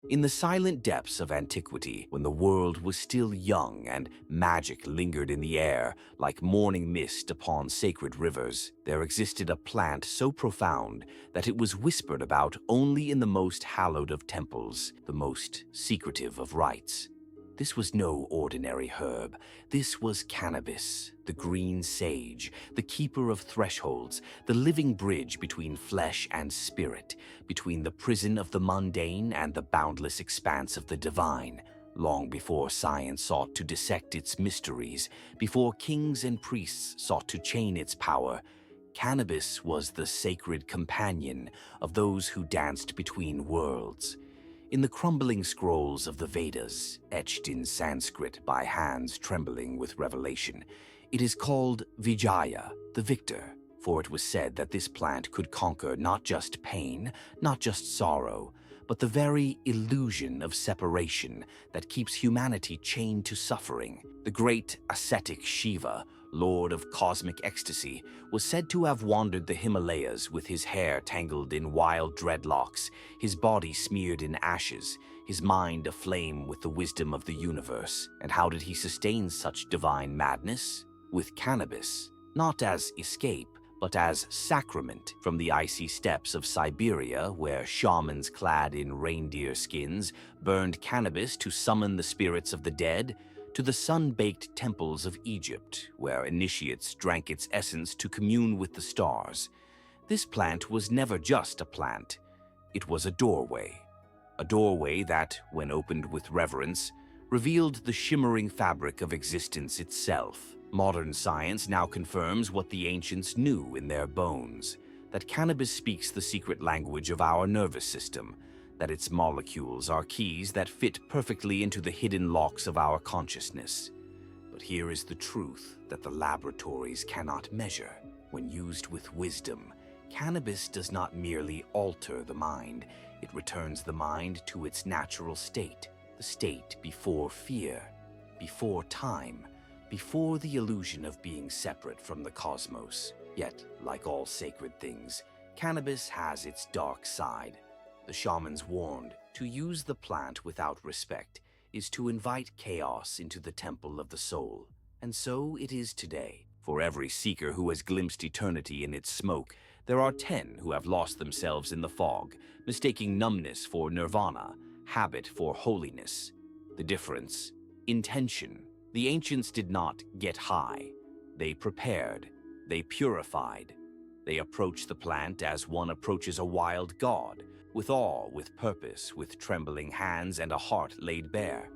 In the silent depths of antiquity, when the world was still young and magic lingered in the air like morning mist upon sacred rivers, there existed a plant so profound that it was whispered about only in the most hallowed of temples, the most secretive of rites. This was no ordinary herb. This was cannabis, the green sage, the keeper of thresholds, the living bridge between flesh and spirit, between the prison of the mundane and the boundless expanse of the divine. Long before science sought to dissect its mysteries, before kings and priests sought to chain its power, cannabis was the sacred companion of those who danced between worlds. In the crumbling scrolls of the Vedas, etched in Sanskrit by hands trembling with revelation, it is called Vijaya, the victor, for it was said that this plant could conquer not just pain, not just sorrow, but the very illusion of separation that keeps humanity chained to suffering. The great ascetic Shiva, lord of cosmic ecstasy, was said to have wandered the Himalayas with his hair tangled in wild dreadlocks, his body smeared in ashes, his mind aflame with the wisdom of the universe. And how did he sustain such divine madness? With cannabis, not as escape, but as sacrament. From the icy steppes of Siberia, where shamans clad in reindeer skins burned cannabis to summon the spirits of the dead, to the sun-baked temples of Egypt, where initiates drank its essence to commune with the stars. This plant was never just a plant. It was a doorway that, when opened with reverence, revealed the shimmering fabric of existence itself. Modern science now confirms what the ancients knew in their bones, that cannabis speaks the secret language of our nervous system, that its molecules are keys that fit perfectly into the hidden locks of our consciousness. But here is the truth that the laboratories cannot measure. When used with wisdom, cannabis does not merely alter the mind, it returns the mind to its natural state, the state before fear, before time, before the illusion of being separate from the cosmos. Yet, like all sacred things, cannabis has its dark side. The shamans warned, to use the plant without respect is to invite chaos into the temple of the soul. And so it is today. For every seeker who has glimpsed eternity in its smoke, there are 10 who have lost themselves in the fog, mistaking numbness for nirvana, habit for holiness. The difference? Intention. The ancients did not get high. They prepared. They purified. They approached the plant as one approaches a wild god, with awe, with purpose, with trembling hands and a heart laid bare.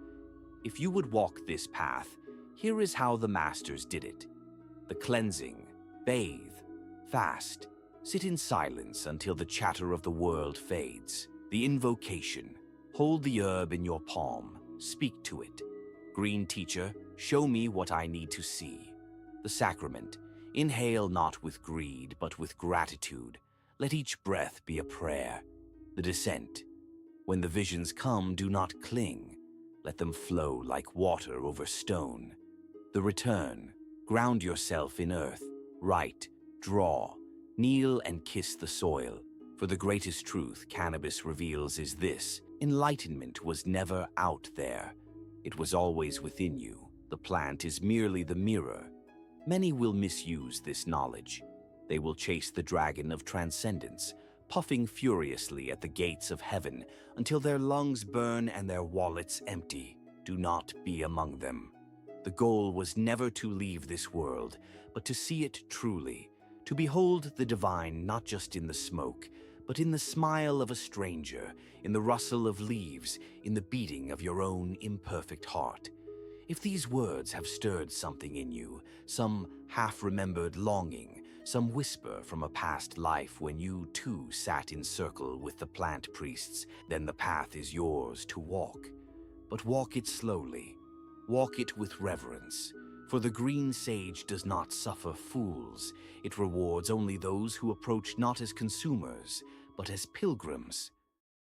If you would walk this path, here is how the masters did it. The cleansing, bathe, fast, sit in silence until the chatter of the world fades. The invocation, hold the herb in your palm, speak to it. Green teacher, show me what I need to see. The sacrament, inhale not with greed, but with gratitude. Let each breath be a prayer. The descent, when the visions come, do not cling. Let them flow like water over stone. The return, ground yourself in earth, write, draw, kneel and kiss the soil. For the greatest truth cannabis reveals is this: enlightenment was never out there. It was always within you. The plant is merely the mirror. Many will misuse this knowledge. They will chase the dragon of transcendence, puffing furiously at the gates of heaven until their lungs burn and their wallets empty. Do not be among them. The goal was never to leave this world, but to see it truly, to behold the divine not just in the smoke, but in the smile of a stranger, in the rustle of leaves, in the beating of your own imperfect heart. If these words have stirred something in you, some half-remembered longing, some whisper from a past life when you too sat in circle with the plant priests, then the path is yours to walk. But walk it slowly, walk it with reverence, for the green sage does not suffer fools. It rewards only those who approach not as consumers, but as pilgrims.